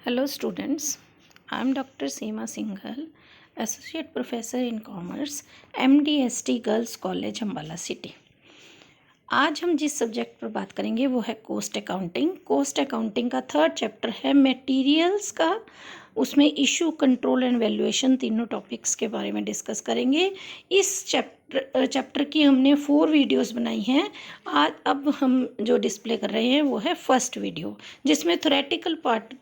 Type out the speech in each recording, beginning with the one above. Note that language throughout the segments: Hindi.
Hello students, I am Dr. Seema Singhal, Associate Professor in Commerce, MDST Girls College, Ambala city. आज हम जिस सब्जेक्ट पर बात करेंगे वो है कॉस्ट अकाउंटिंग। कॉस्ट अकाउंटिंग का थर्ड चैप्टर है मटेरियल्स का। उसमें इशू, कंट्रोल एंड वैल्यूएशन तीनों टॉपिक्स के बारे में डिस्कस करेंगे। इस चैप्टर की हमने 4 वीडियोस बनाई हैं। आज अब हम जो डिस्प्ले कर रहे हैं वो है फर्स्ट वीडियो, जिसमें थ्योरेटिकल पार्ट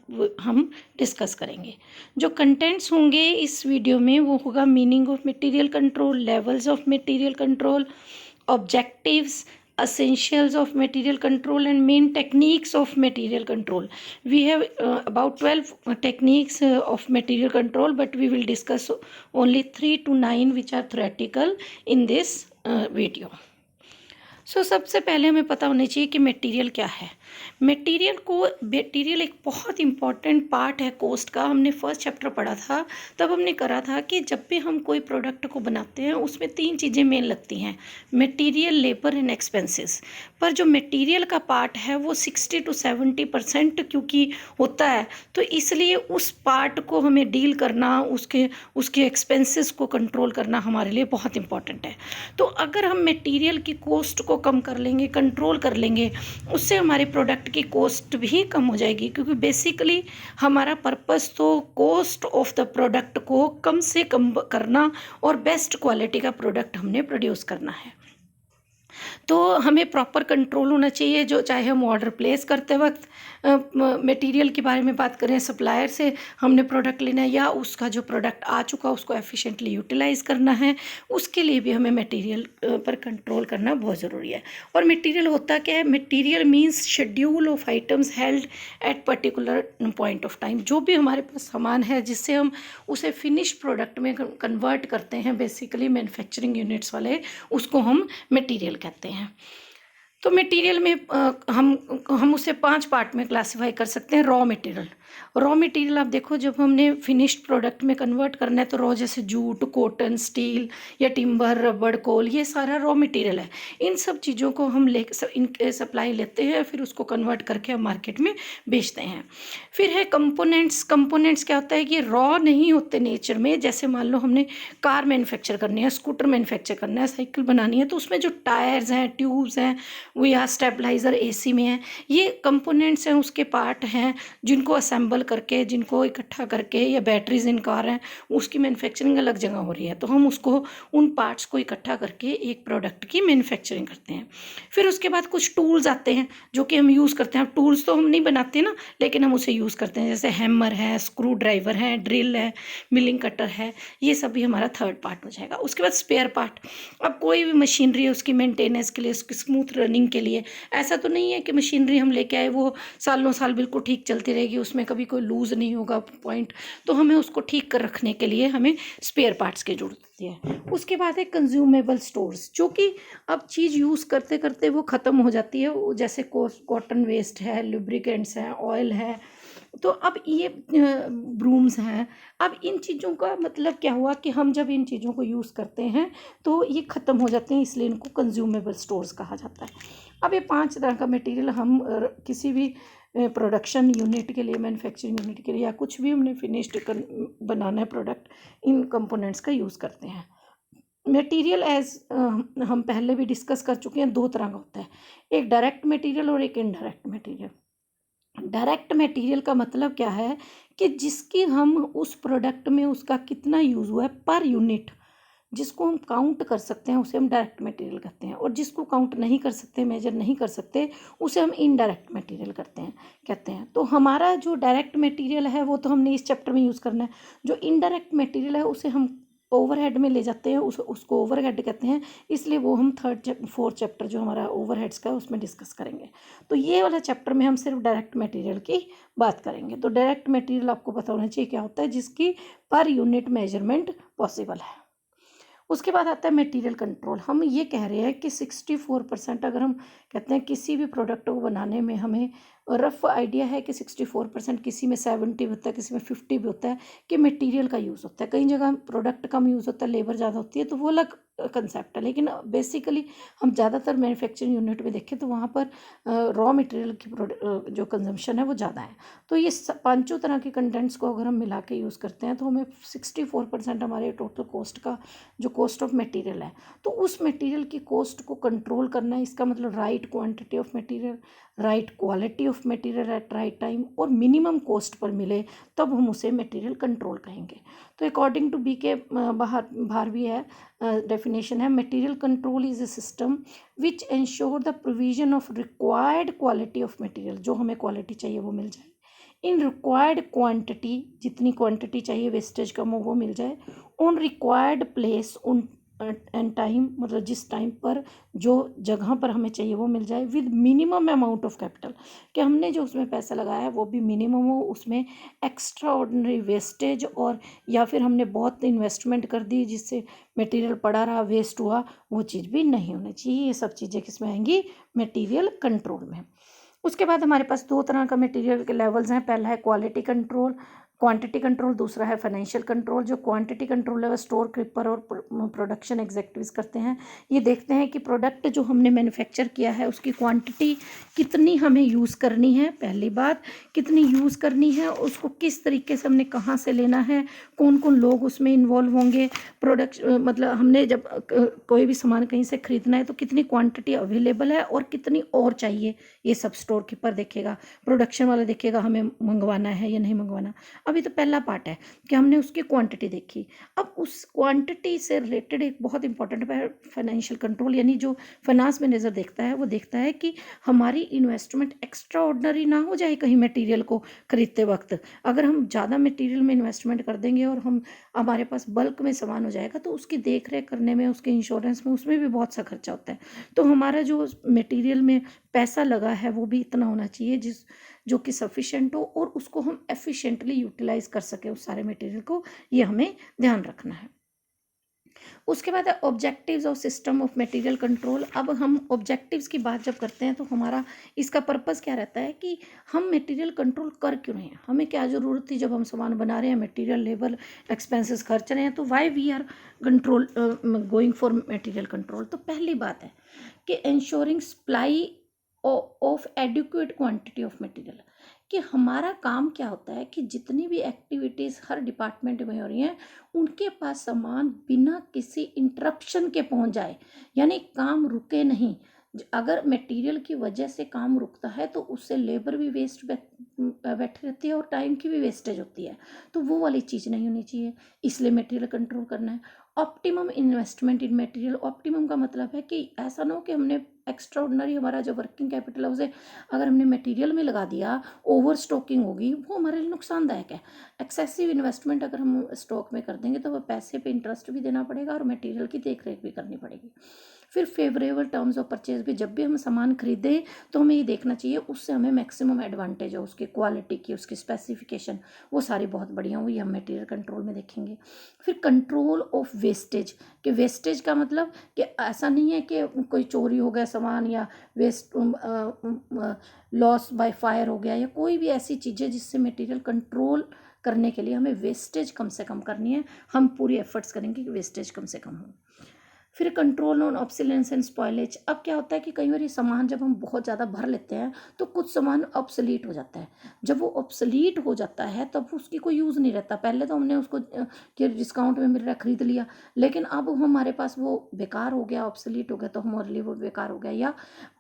हम डिस्कस करेंगे। जो कंटेंट्स होंगे इस वीडियो में वो होगा meaning of material control, levels of material control, objectives, essentials of material control and main techniques of material control. We have about 12 techniques of material control, but we will discuss only 3 to 9 which are theoretical in this video. सबसे पहले हमें पता होना चाहिए कि मटेरियल क्या है। मटेरियल एक बहुत इंपॉर्टेंट पार्ट है कॉस्ट का। हमने फर्स्ट चैप्टर पढ़ा था, तब हमने करा था कि जब भी हम कोई प्रोडक्ट को बनाते हैं उसमें 3 चीज़ें मेन लगती हैं, मटेरियल, लेबर एंड एक्सपेंसेस। पर जो मटेरियल का पार्ट है वो 60 to 70% क्योंकि होता है, तो इसलिए उस पार्ट को हमें डील करना, उसके एक्सपेंसेस को कंट्रोल करना हमारे लिए बहुत इंपॉर्टेंट है। तो अगर हम मटेरियल की कॉस्ट को कम कर लेंगे, कंट्रोल कर लेंगे, उससे हमारे प्रोडक्ट की कॉस्ट भी कम हो जाएगी, क्योंकि बेसिकली हमारा पर्पस तो कॉस्ट ऑफ द प्रोडक्ट को कम से कम करना और बेस्ट क्वालिटी का प्रोडक्ट हमने प्रोड्यूस करना है। तो हमें प्रॉपर कंट्रोल होना चाहिए। जो चाहे हम ऑर्डर प्लेस करते वक्त मटेरियल के बारे में बात करें, सप्लायर से हमने प्रोडक्ट लेना है या उसका जो प्रोडक्ट आ चुका उसको एफिशिएंटली यूटिलाइज़ करना है, उसके लिए भी हमें मटेरियल पर कंट्रोल करना बहुत ज़रूरी है। और मटेरियल होता क्या है? Material means schedule of items held at particular point of time. जो भी हमारे पास सामान है जिससे हम उसे फिनिश प्रोडक्ट में कन्वर्ट करते हैं, बेसिकली मैन्युफैक्चरिंग यूनिट्स वाले, उसको हम मटेरियल कहते हैं। तो मटेरियल में हम उसे 5 पार्ट में क्लासिफाई कर सकते हैं। रॉ मटेरियल आप देखो, जब हमने फिनिश्ड प्रोडक्ट में कन्वर्ट करना है तो रॉ जैसे जूट, कॉटन, स्टील या टिम्बर, रबड़, कोल, ये सारा रॉ मटेरियल है। इन सब चीज़ों को हम इनके सप्लाई लेते हैं, फिर उसको कन्वर्ट करके हम मार्केट में बेचते हैं। फिर है कंपोनेंट्स क्या होता है कि रॉ नहीं होते नेचर में। जैसे मान लो हमने कार मैन्युफैक्चर करनी है, स्कूटर मैन्युफैक्चर करना है, साइकिल बनानी है, तो उसमें जो टायर्स हैं, ट्यूब्स हैं, वो या स्टेबलाइज़र एसी में है, ये कंपोनेंट्स हैं, उसके पार्ट हैं जिनको असेंबल करके, जिनको इकट्ठा करके, या बैटरीज इन कार हैं, उसकी मैन्युफैक्चरिंग अलग जगह हो रही है, तो हम उसको उन पार्ट्स को इकट्ठा करके एक प्रोडक्ट की मैन्युफैक्चरिंग करते हैं। फिर उसके बाद कुछ टूल्स आते हैं जो कि हम यूज़ करते हैं। टूल्स तो हम नहीं बनाते ना, लेकिन हम उसे यूज़ करते हैं, जैसे हैमर है, स्क्रू ड्राइवर है, ड्रिल है, मिलिंग कटर है, ये सब भी हमारा थर्ड पार्ट हो जाएगा। उसके बाद स्पेयर पार्ट। अब कोई भी मशीनरी है, उसकी मेंटेनेंस के लिए, उसकी स्मूथ रनिंग के लिए, ऐसा तो नहीं है कि मशीनरी हम लेके आए वो सालों साल बिल्कुल ठीक चलती रहेगी, उसमें कभी कोई लूज़ नहीं होगा पॉइंट, तो हमें उसको ठीक कर रखने के लिए हमें स्पेयर पार्ट्स की जरूरत होती है। उसके बाद है कंज्यूमेबल स्टोर्स, जो कि अब चीज़ यूज़ करते करते वो ख़त्म हो जाती है, जैसे कॉटन वेस्ट है, लुब्रिकेंट्स हैं, ऑयल है, तो अब ये ब्रूम्स हैं। अब इन चीज़ों का मतलब क्या हुआ कि हम जब इन चीज़ों को यूज़ करते हैं तो ये ख़त्म हो जाते हैं, इसलिए इनको कंज्यूमेबल स्टोर्स कहा जाता है। अब ये 5 तरह का मटेरियल हम किसी भी प्रोडक्शन यूनिट के लिए, मैन्युफैक्चरिंग यूनिट के लिए, या कुछ भी हमने फिनिश्ड बनाना है प्रोडक्ट, इन कंपोनेंट्स का यूज़ करते हैं। मटेरियल हम पहले भी डिस्कस कर चुके हैं, 2 तरह का होता है, एक डायरेक्ट मटेरियल और एक इनडायरेक्ट मटेरियल। डायरेक्ट मटेरियल का मतलब क्या है कि जिसकी हम उस प्रोडक्ट में उसका कितना यूज़ हुआ है पर यूनिट, जिसको हम काउंट कर सकते हैं उसे हम डायरेक्ट मटेरियल कहते हैं, और जिसको काउंट नहीं कर सकते, मेजर नहीं कर सकते, उसे हम इनडायरेक्ट मटेरियल कहते हैं। तो हमारा जो डायरेक्ट मटेरियल है वो तो हमने इस चैप्टर में यूज़ करना है। जो इनडायरेक्ट मटेरियल है उसे हम ओवरहेड में ले जाते हैं, उसको ओवरहेड कहते हैं, इसलिए वो हम 4th चैप्टर जो हमारा ओवरहेड्स का है उसमें डिस्कस करेंगे। तो ये वाला चैप्टर में हम सिर्फ डायरेक्ट मटेरियल की बात करेंगे। तो डायरेक्ट मटेरियल आपको पता होना चाहिए क्या होता है, जिसकी पर यूनिट मेजरमेंट पॉसिबल है। उसके बाद आता है मटेरियल कंट्रोल। हम ये कह रहे हैं कि 64%, अगर हम कहते हैं किसी भी प्रोडक्ट को बनाने में हमें रफ आइडिया है कि 64%, किसी में 70 होता है, किसी में 50 भी होता है, कि मटेरियल का यूज़ होता है। कई जगह प्रोडक्ट कम यूज़ होता है, लेबर ज़्यादा होती है, तो वो अलग कंसेप्ट है, लेकिन बेसिकली हम ज़्यादातर मैन्युफैक्चरिंग यूनिट में देखें तो वहाँ पर रॉ मटेरियल की जो कंजम्पशन है वो ज़्यादा है। तो ये पांचों तरह के कंटेंट्स को अगर हम मिला के यूज़ करते हैं तो हमें 64% हमारे टोटल कॉस्ट का जो कॉस्ट ऑफ मटेरियल है, तो उस मटेरियल की कॉस्ट को कंट्रोल करना है। इसका मतलब right quantity of material, right quality of material at right time और मिनिमम कॉस्ट पर मिले, तब हम उसे मटेरियल कंट्रोल कहेंगे। तो अकॉर्डिंग टू बी के बाहर भी है डेफिनेशन है, material control is a system which ensure the provision of required quality of material, जो हमें क्वालिटी चाहिए वो मिल जाए, इन रिक्वायर्ड क्वांटिटी, जितनी क्वांटिटी चाहिए वेस्टेज कम हो वो मिल जाए, ऑन रिक्वायर्ड प्लेस, उन एंड टाइम, मतलब जिस टाइम पर जो जगह पर हमें चाहिए वो मिल जाए, with minimum amount of capital, कि हमने जो उसमें पैसा लगाया है वो भी मिनिमम हो, उसमें एक्स्ट्रा ऑर्डिनरी वेस्टेज और या फिर हमने बहुत इन्वेस्टमेंट कर दी जिससे मटेरियल पड़ा रहा वेस्ट हुआ, वो चीज़ भी नहीं होनी चाहिए। ये सब चीज़ें किस में आएंगी? मटेरियल कंट्रोल में। उसके बाद हमारे पास दो तरह का मटेरियल के लेवल्स हैं। पहला है क्वालिटी कंट्रोल, क्वांटिटी कंट्रोल, दूसरा है फाइनेंशियल कंट्रोल। जो क्वांटिटी कंट्रोल है वो स्टोर कीपर और प्रोडक्शन एग्जीक्यूटिव्स करते हैं। ये देखते हैं कि प्रोडक्ट जो हमने मैन्युफैक्चर किया है उसकी क्वांटिटी कितनी हमें यूज़ करनी है, पहली बात कितनी यूज़ करनी है, उसको किस तरीके से हमने कहाँ से लेना है, कौन कौन लोग उसमें इन्वॉल्व होंगे, प्रोडक्ट मतलब हमने जब कोई भी सामान कहीं से खरीदना है तो कितनी क्वांटिटी अवेलेबल है और कितनी और चाहिए, ये सब स्टोर कीपर देखेगा। प्रोडक्शन वाला देखेगा हमें मंगवाना है या नहीं मंगवाना। अभी तो पहला पार्ट है कि हमने उसकी क्वांटिटी देखी। अब उस क्वांटिटी से रिलेटेड एक बहुत इंपॉर्टेंट है फाइनेंशियल कंट्रोल, यानी जो फाइनेंस मैनेजर देखता है वो देखता है कि हमारी इन्वेस्टमेंट एक्स्ट्रा ऑर्डिनरी ना हो जाए कहीं मटेरियल को खरीदते वक्त। अगर हम ज़्यादा मटेरियल में इन्वेस्टमेंट कर देंगे और हमारे पास बल्क में सामान हो जाएगा तो उसकी देख रेख करने में, उसके इंश्योरेंस में, उसमें भी बहुत सा खर्चा होता है। तो हमारा जो मटेरियल में पैसा लगा है वो भी इतना होना चाहिए जो कि सफिशेंट हो और उसको हम एफिशिएंटली यूटिलाइज कर सके उस सारे मटेरियल को, ये हमें ध्यान रखना है। उसके बाद है ऑब्जेक्टिव्स और सिस्टम ऑफ मटेरियल कंट्रोल। अब हम ऑब्जेक्टिव्स की बात जब करते हैं तो हमारा इसका पर्पस क्या रहता है कि हम मटेरियल कंट्रोल कर क्यों रहे हैं, हमें क्या ज़रूरत थी जब हम सामान बना रहे हैं, मटेरियल लेबर एक्सपेंसेस खर्च रहे हैं, तो why we are control going for material control. तो पहली बात है कि ensuring supply of adequate quantity of material, कि हमारा काम क्या होता है कि जितनी भी एक्टिविटीज़ हर डिपार्टमेंट में हो रही हैं उनके पास सामान बिना किसी इंटरप्शन के पहुंच जाए, यानी काम रुके नहीं। अगर मटेरियल की वजह से काम रुकता है तो उससे लेबर भी वेस्ट बैठी रहती है और टाइम की भी वेस्टेज होती है, तो वो वाली चीज़ नहीं होनी चाहिए, इसलिए मटेरियल कंट्रोल करना है। ऑप्टिमम इन्वेस्टमेंट इन मटेरियल, ऑप्टिमम का मतलब है कि ऐसा ना हो कि हमने एक्स्ट्रा ऑर्डिनरी हमारा जो वर्किंग कैपिटल है उसे अगर हमने मटेरियल में लगा दिया, ओवर स्टॉकिंग होगी, वो हमारे लिए नुकसानदायक है। एक्सेसिव इन्वेस्टमेंट अगर हम स्टॉक में कर देंगे तो वह पैसे पे इंटरेस्ट भी देना पड़ेगा और मटेरियल की देख रेख भी करनी पड़ेगी। फिर फेवरेबल टर्म्स ऑफ परचेज भी, जब भी हम सामान खरीदें तो हमें ये देखना चाहिए उससे हमें मैक्सिमम एडवांटेज हो, उसकी क्वालिटी की, उसकी स्पेसिफिकेशन वो सारी बहुत बढ़िया हुई, हम मटेरियल कंट्रोल में देखेंगे। फिर कंट्रोल ऑफ वेस्टेज, कि वेस्टेज का मतलब कि ऐसा नहीं है कि कोई चोरी हो गया सामान या वेस्ट लॉस बाय फायर हो गया या कोई भी ऐसी चीज़ें जिससे मटेरियल कंट्रोल करने के लिए हमें वेस्टेज कम से कम करनी है, हम पूरी एफर्ट्स करेंगे कि वेस्टेज कम से कम हो। फिर control on obsolescence and spoilage. अब क्या होता है कि कई बार ये सामान जब हम बहुत ज़्यादा भर लेते हैं तो कुछ सामान ऑब्सोलीट हो जाता है। जब वो ऑब्सोलीट हो जाता है तब उसकी कोई यूज़ नहीं रहता। पहले तो हमने उसको कि डिस्काउंट में मिल रहा है खरीद लिया, लेकिन अब हमारे पास वो बेकार हो गया, ऑब्सोलीट हो गया, तो हमारे लिए वो बेकार हो गया या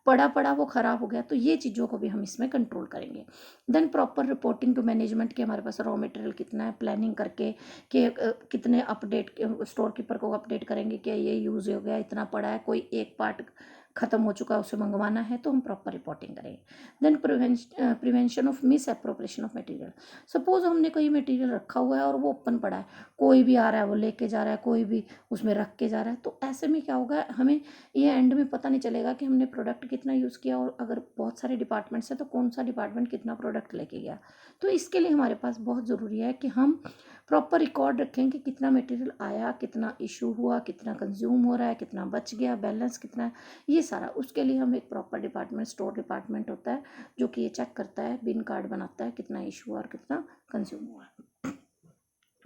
पड़ा पड़ा वो ख़राब हो गया, तो ये चीज़ों को भी हम इसमें कंट्रोल करेंगे। Then proper reporting to management, कि हमारे पास रॉ मटेरियल कितना है, प्लानिंग करके कि कितने अपडेट स्टोर कीपर को अपडेट करेंगे कि ये यूज़ हो गया, इतना पड़ा है, कोई एक पार्ट ख़त्म हो चुका है उसे मंगवाना है, तो हम प्रॉपर रिपोर्टिंग करेंगे। Then prevention of misappropriation of material. Suppose हमने कोई मटेरियल रखा हुआ है और वो ओपन पड़ा है, कोई भी आ रहा है वो लेके जा रहा है, कोई भी उसमें रख के जा रहा है, तो ऐसे में क्या होगा, हमें ये एंड में पता नहीं चलेगा कि हमने प्रोडक्ट कितना यूज़ किया, और अगर बहुत सारे डिपार्टमेंट्स हैं तो कौन सा डिपार्टमेंट कितना प्रोडक्ट लेके गया। तो इसके लिए हमारे पास बहुत ज़रूरी है कि हम प्रॉपर रिकॉर्ड रखें कि कितना मटेरियल आया, कितना इशू हुआ, कितना कंज्यूम हो रहा है, कितना बच गया, बैलेंस कितना है, ये सारा। उसके लिए हम एक प्रॉपर डिपार्टमेंट, स्टोर डिपार्टमेंट होता है जो कि ये चेक करता है, बिन कार्ड बनाता है कितना इशू हुआ और कितना कंज्यूम हुआ।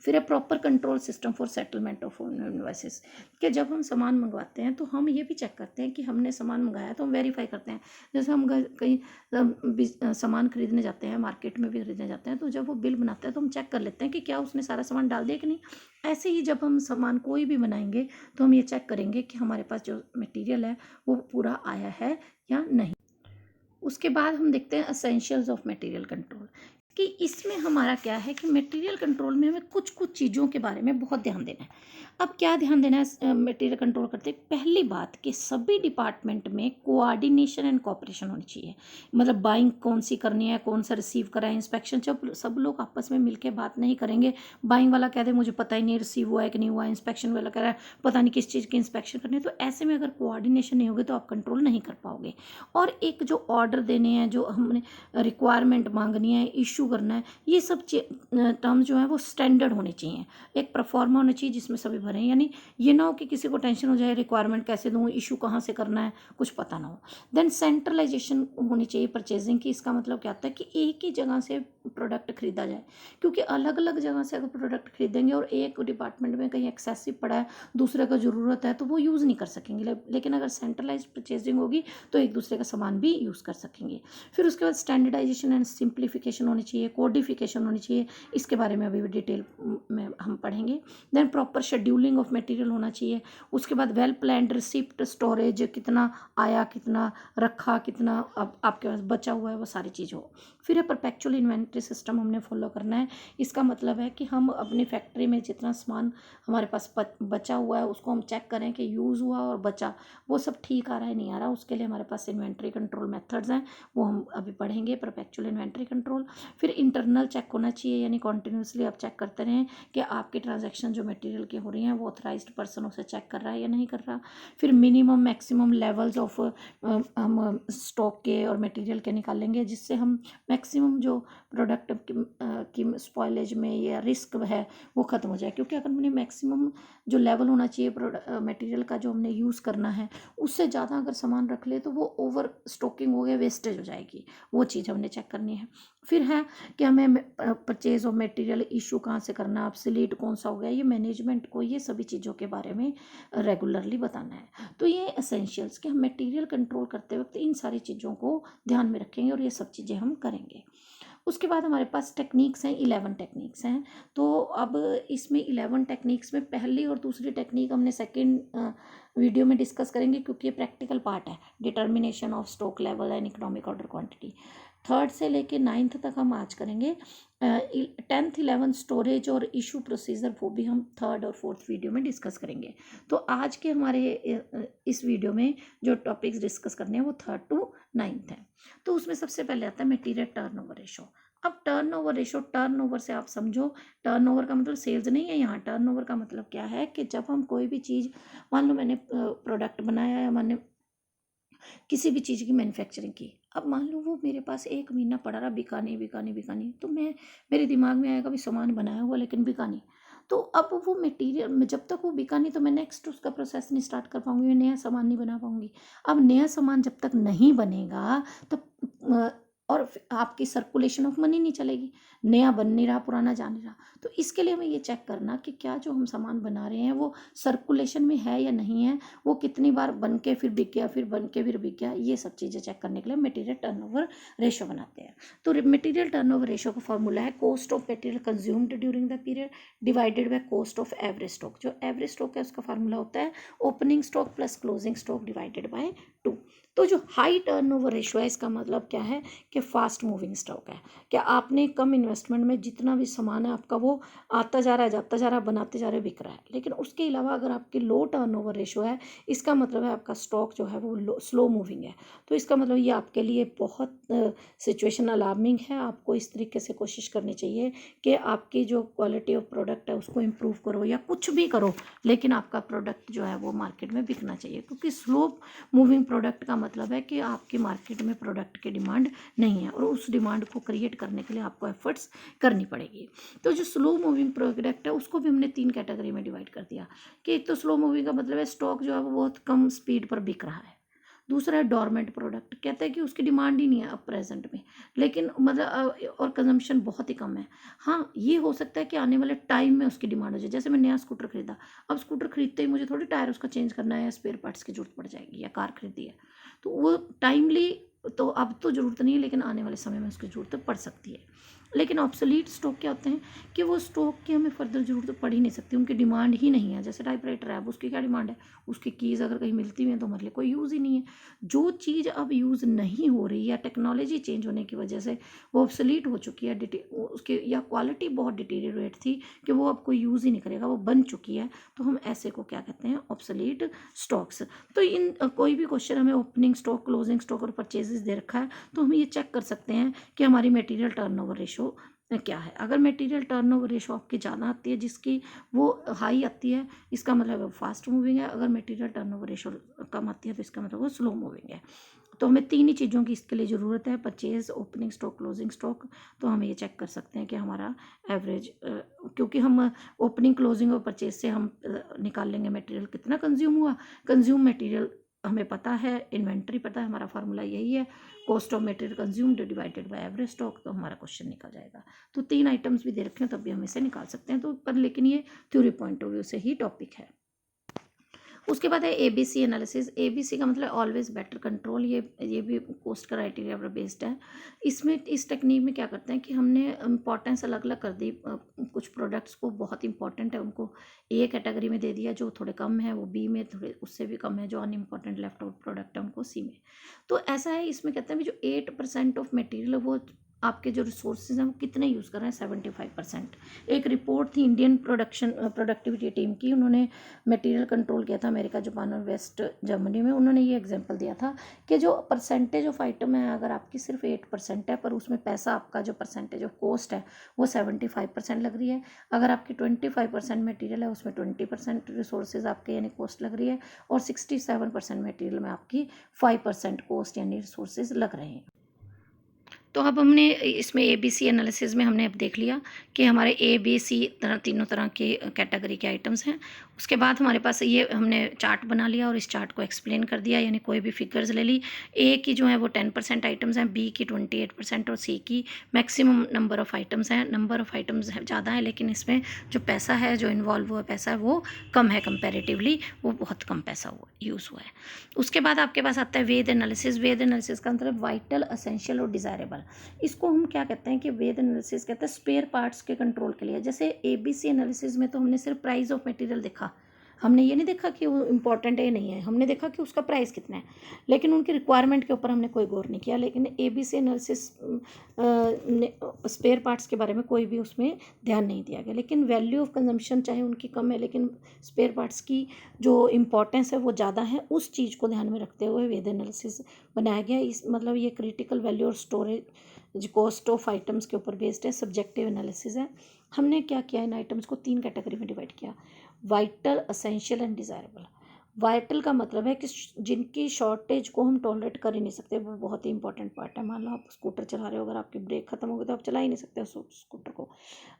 फिर है proper control system for settlement of invoices, कि जब हम सामान मंगवाते हैं तो हम ये भी चेक करते हैं कि हमने सामान मंगाया, तो हम वेरीफाई करते हैं। जैसे हम कहीं सामान खरीदने जाते हैं, मार्केट में भी खरीदने जाते हैं, तो जब वो बिल बनाते हैं तो हम चेक कर लेते हैं कि क्या उसने सारा सामान डाल दिया कि नहीं। ऐसे ही जब हम सामान कोई भी बनाएंगे तो हम ये चेक करेंगे कि हमारे पास जो मटेरियल है वो पूरा आया है या नहीं। उसके बाद हम देखते हैं असेंशियल्स ऑफ मटेरियल कंट्रोल, कि इसमें हमारा क्या है कि मटेरियल कंट्रोल में हमें कुछ कुछ चीज़ों के बारे में बहुत ध्यान देना है। अब क्या ध्यान देना है मटेरियल कंट्रोल करते, पहली बात कि सभी डिपार्टमेंट में कोऑर्डिनेशन एंड कोऑपरेशन होनी चाहिए। मतलब बाइंग कौन सी करनी है, कौन सा रिसीव करा है, इंस्पेक्शन, जब सब लोग आपस में मिलकर बात नहीं करेंगे, बाइंग वाला कह दे मुझे पता ही नहीं रिसीव हुआ है कि नहीं हुआ, इंस्पेक्शन वाला कह रहा है पता नहीं किस चीज़ की इंस्पेक्शन करनी है, तो ऐसे में अगर कोऑर्डिनेशन नहीं होगी तो आप कंट्रोल नहीं कर पाओगे। और एक जो ऑर्डर देने हैं, जो हमने रिक्वायरमेंट मांगनी है, इशू करना है, ये सब टर्म जो है वो स्टैंडर्ड होने चाहिए। एक परफॉर्मा होना चाहिए जिसमें सभी भरें, यानी ये ना हो कि किसी को टेंशन हो जाए रिक्वायरमेंट कैसे दूँ, इशू कहाँ से करना है, कुछ पता ना हो। देन सेंट्रलाइजेशन होनी चाहिए परचेजिंग की। इसका मतलब क्या होता है कि एक ही जगह से प्रोडक्ट खरीदा जाए, क्योंकि अलग अलग जगह से अगर प्रोडक्ट खरीदेंगे और एक डिपार्टमेंट में कहीं एक्सेसिव पड़ा है, दूसरे का ज़रूरत है, तो वो यूज़ नहीं कर सकेंगे। लेकिन अगर सेंट्रलाइज परचेजिंग होगी तो एक दूसरे का सामान भी यूज़ कर सकेंगे। फिर उसके बाद स्टैंडर्डाइजेशन एंड सिंप्लीफिकेशन होनी चाहिए, कोडिफिकेशन होनी चाहिए, इसके बारे में अभी भी डिटेल में हम पढ़ेंगे। Then proper scheduling of material होना चाहिए। उसके बाद वेल प्लान्ड रिसिप्ट, स्टोरेज, कितना आया, कितना रखा, कितना अब आपके पास बचा हुआ है, वो सारी चीज़ हो। फिर है परपेचुअल इन्वेंट्री सिस्टम हमने फॉलो करना है। इसका मतलब है कि हम अपनी फैक्ट्री में जितना सामान हमारे पास बचा हुआ है उसको हम चेक करें कि यूज़ हुआ और बचा वो सब ठीक आ रहा है नहीं आ रहा। उसके लिए हमारे पास इन्वेंट्री कंट्रोल मेथड्स हैं, वो हम अभी पढ़ेंगे, परपेचुअल इन्वेंट्री कंट्रोल। फिर इंटरनल चेक होना चाहिए, यानी कॉन्टिन्यूसली आप चेक करते रहें कि आपकी ट्रांजैक्शन जो मटेरियल की हो रही हैं वो ऑथराइज्ड पर्सन उसे चेक कर रहा है या नहीं कर रहा। फिर मिनिमम मैक्सिमम लेवल्स ऑफ हम स्टॉक के और मटेरियल के निकालेंगे, जिससे हम मैक्सिमम जो प्रोडक्ट की स्पॉइलेज में या रिस्क है वो ख़त्म हो जाए। क्योंकि अगर हमने मैक्सिमम जो लेवल होना चाहिए मटेरियल का जो हमने यूज़ करना है, उससे ज़्यादा अगर सामान रख ले तो वो ओवर स्टॉकिंग हो गया, वेस्टेज हो जाएगी, वो चीज़ हमने चेक करनी है। फिर है कि हमें परचेज ऑफ मटेरियल इशू कहाँ से करना है, ऑब्सोलीट कौन सा हो गया, ये मैनेजमेंट को ये सभी चीज़ों के बारे में रेगुलरली बताना है। तो ये एसेंशियल्स कि हम मटेरियल कंट्रोल करते वक्त इन सारी चीज़ों को ध्यान में रखेंगे और ये सब चीज़ें हम करेंगे। उसके बाद हमारे पास टेक्निक्स हैं, 11 टेक्निक्स हैं। तो अब इसमें 11 टेक्निक्स में पहली और दूसरी टेक्निक हमने सेकंड वीडियो में डिस्कस करेंगे, क्योंकि ये प्रैक्टिकल पार्ट है, determination of stock level and economic order quantity. Third से लेके 9th तक हम आज करेंगे। 10th 11th स्टोरेज और इशू प्रोसीजर, वो भी हम थर्ड और फोर्थ वीडियो में डिस्कस करेंगे। तो आज के हमारे इस वीडियो में जो टॉपिक्स डिस्कस करने हैं वो 3rd to 9th है। तो उसमें सबसे पहले आता है मटेरियल टर्नओवर रेशो। अब टर्नओवर रेशो, टर्नओवर से आप समझो, टर्नओवर का मतलब सेल्स नहीं है यहाँ। टर्नओवर का मतलब क्या है कि जब हम कोई भी चीज़, मान लो मैंने प्रोडक्ट बनाया या मैंने किसी भी चीज़ की मैन्युफैक्चरिंग की, अब मान लो वो मेरे पास 1 महीना पड़ा रहा, बिका नहीं बिका नहीं बिका नहीं, तो मेरे दिमाग में आएगा भी सामान बनाया हुआ लेकिन बिका नहीं। तो अब वो मटेरियल में जब तक वो बिका नहीं तो मैं नेक्स्ट उसका प्रोसेस नहीं स्टार्ट कर पाऊंगी, मैं नया सामान नहीं बना पाऊंगी। अब नया सामान जब तक नहीं बनेगा तब और आपकी सर्कुलेशन ऑफ मनी नहीं चलेगी, नया बन नहीं रहा, पुराना जा नहीं रहा। तो इसके लिए हमें ये चेक करना कि क्या जो हम सामान बना रहे हैं वो सर्कुलेशन में है या नहीं है, वो कितनी बार बन के फिर बिक गया, फिर बन के फिर बिक गया, ये सब चीज़ें चेक करने के लिए मटेरियल टर्नओवर रेशो बनाते हैं। तो मटेरियल टर्नओवर रेशो का फॉर्मूला है cost of material consumed during the period divided by cost of average stock. जो एवरेज स्टॉक है उसका फार्मूला होता है opening stock plus closing stock divided by 2। तो जो हाई टर्नओवर रेशो है इसका मतलब क्या है कि फास्ट मूविंग स्टॉक है। क्या आपने कम इन्वेस्टमेंट में जितना भी सामान है आपका वो आता जा रहा है, जाता जा रहा है, बनाते जा रहे, बिक रहा है। लेकिन उसके अलावा अगर आपकी लो टर्नओवर रेशो है, इसका मतलब है आपका स्टॉक जो है वो स्लो मूविंग है। तो इसका मतलब ये आपके लिए बहुत सिचुएशन अलार्मिंग है। आपको इस तरीके से कोशिश करनी चाहिए कि आपकी जो क्वालिटी ऑफ प्रोडक्ट है उसको इम्प्रूव करो या कुछ भी करो, लेकिन आपका प्रोडक्ट जो है वो मार्केट में बिकना चाहिए। क्योंकि स्लो मूविंग प्रोडक्ट का मतलब है कि आपकी मार्केट में प्रोडक्ट की डिमांड नहीं है और उस डिमांड को क्रिएट करने के लिए आपको एफर्ट्स करनी पड़ेगी। तो जो स्लो मूविंग प्रोडक्ट है उसको भी हमने 3 कैटेगरी में डिवाइड कर दिया कि एक तो स्लो मूविंग का मतलब है स्टॉक जो है वो बहुत कम स्पीड पर बिक रहा है, दूसरा है डोरमेंट प्रोडक्ट, कहता है कि उसकी डिमांड ही नहीं है अब प्रेजेंट में, लेकिन मतलब और कंजम्पशन बहुत ही कम है। हाँ, ये हो सकता है कि आने वाले टाइम में उसकी डिमांड हो जाए। जैसे मैं नया स्कूटर खरीदा, अब स्कूटर खरीदते ही मुझे थोड़ी टायर उसका चेंज करना है या स्पेयर पार्ट्स की जरूरत पड़ जाएगी, या कार खरीदी है तो वो टाइमली, तो अब तो ज़रूरत नहीं है, लेकिन आने वाले समय में उसकी ज़रूरत पड़ सकती है। लेकिन ऑब्सोलीट स्टॉक क्या होते हैं कि वो स्टॉक की हमें फर्दर ज़रूरत पड़ ही नहीं सकती, उनकी डिमांड ही नहीं है। जैसे टाइपराइटर है, अब उसकी क्या डिमांड है, उसकी कीज़ अगर कहीं मिलती हुई हैं तो हमारे लिए कोई यूज़ ही नहीं है। जो चीज़ अब यूज़ नहीं हो रही या टेक्नोलॉजी चेंज होने की वजह से वो ऑब्सोलीट हो चुकी है, उसकी या क्वालिटी बहुत डिटीरियरेट थी कि वो अब कोई यूज़ ही नहीं करेगा, वो बन चुकी है, तो हम ऐसे को क्या कहते हैं, ऑब्सोलीट स्टॉक्स। तो इन कोई भी क्वेश्चन हमें ओपनिंग स्टॉक, क्लोजिंग स्टॉक और परचेजेस दे रखा है, तो हम ये चेक कर सकते हैं कि हमारी मटेरियल टर्नओवर रेशो क्या है। अगर मटेरियल टर्नओवर रेशो आपकी ज़्यादा आती है, जिसकी वो हाई आती है, इसका मतलब वो फास्ट मूविंग है। अगर मटेरियल टर्नओवर रेशो कम आती है तो इसका मतलब वो स्लो मूविंग है। तो हमें तीन ही चीज़ों की इसके लिए ज़रूरत है, purchase, opening stock, closing stock. तो हम ये चेक कर सकते हैं कि हमारा एवरेज, क्योंकि हम ओपनिंग, क्लोजिंग और परचेज से हम निकाल लेंगे मटेरियल कितना कंज्यूम हुआ। कंज्यूम मटेरियल हमें पता है, इन्वेंट्री पता है, हमारा फार्मूला यही है, cost of material consumed divided by average stock, तो हमारा क्वेश्चन निकल जाएगा। तो तीन आइटम्स भी दे रखे हैं तब भी हम इसे निकाल सकते हैं, तो पर लेकिन ये थ्योरी पॉइंट ऑफ व्यू से ही टॉपिक है। उसके बाद है ABC एनालिसिस। ABC का मतलब ऑलवेज बेटर कंट्रोल, ये भी कोस्ट क्राइटेरिया पर बेस्ड है। इसमें इस टेक्निक में क्या करते हैं कि हमने इंपॉर्टेंस अलग अलग कर दी, कुछ प्रोडक्ट्स को बहुत इंपॉर्टेंट है उनको A कैटेगरी में दे दिया, जो थोड़े कम है वो B में, थोड़े उससे भी कम है जो अनइम्पॉर्टेंट लेफ्ट आउट प्रोडक्ट है उनको C में। तो ऐसा है, इसमें कहते हैं जो 8% ऑफ मटेरियल है वो आपके जो रिसोर्सेज हैं वो कितने यूज़ कर रहे हैं, 75%। एक रिपोर्ट थी इंडियन प्रोडक्टिविटी टीम की, उन्होंने मटेरियल कंट्रोल किया था अमेरिका, जापान और वेस्ट जर्मनी में। उन्होंने ये एग्जांपल दिया था कि जो परसेंटेज ऑफ आइटम है, अगर आपकी सिर्फ 8% है पर उसमें पैसा, आपका जो परसेंटेज ऑफ कॉस्ट है वो 75% लग रही है। अगर आपकी 25% मटेरियल है, उसमें 20% रिसोर्सेज आपके यानी कॉस्ट लग रही है, और 67% मटेरियल में आपकी 5% कॉस्ट यानी रिसोर्सेज लग रहे हैं। तो अब हमने इसमें ABC एनालिसिस में हमने अब देख लिया कि हमारे ABC तीनों तरह के कैटेगरी के आइटम्स हैं। उसके बाद हमारे पास ये हमने चार्ट बना लिया और इस चार्ट को एक्सप्लेन कर दिया, यानी कोई भी फिगर्स ले ली। A की जो है वो 10% आइटम्स हैं, B की 28% और C की मैक्सिमम नंबर ऑफ़ आइटम्स हैं। नंबर ऑफ़ आइटम्स ज़्यादा है, लेकिन इसमें जो पैसा है, जो इन्वॉल्व हुआ पैसा है वो कम है कंपेरेटिवली, वो बहुत कम पैसा हुआ यूज़ हुआ है। उसके बाद आपके पास आता है वेद एनालिसिस। वेद एनालिसिस का मतलब वाइटल, असेंशियल और डिज़ायरेबल। इसको हम क्या कहते हैं कि वेद एनालिसिस कहते हैं स्पेयर पार्ट्स के कंट्रोल के लिए। जैसे ABC एनालिसिस में तो हमने सिर्फ प्राइस ऑफ मटेरियल देखा, हमने ये नहीं देखा कि वो इम्पॉर्टेंट है नहीं है, हमने देखा कि उसका प्राइस कितना है, लेकिन उनकी रिक्वायरमेंट के ऊपर हमने कोई गौर नहीं किया। लेकिन ABC एनालिसिस स्पेयर पार्ट्स के बारे में कोई भी उसमें ध्यान नहीं दिया गया, लेकिन वैल्यू ऑफ कंजम्पशन चाहे उनकी कम है, लेकिन स्पेयर पार्ट्स की जो इम्पोर्टेंस है वो ज़्यादा है, उस चीज़ को ध्यान में रखते हुए वेद एनालिसिस बनाया गया। इस मतलब ये क्रिटिकल वैल्यू और स्टोरेज कॉस्ट ऑफ आइटम्स के ऊपर बेस्ड है, सब्जेक्टिव एनालिसिस है। हमने क्या किया, इन आइटम्स को 3 कैटेगरी में डिवाइड किया, vital, essential and desirable. Vital का मतलब है कि जिनकी शॉर्टेज को हम टॉलरेट कर ही नहीं सकते, वो बहुत ही इंपॉर्टेंट पार्ट है। मान लो आप स्कूटर चला रहे हो, अगर आपकी ब्रेक खत्म हो गई तो आप चला ही नहीं सकते उस स्कूटर को।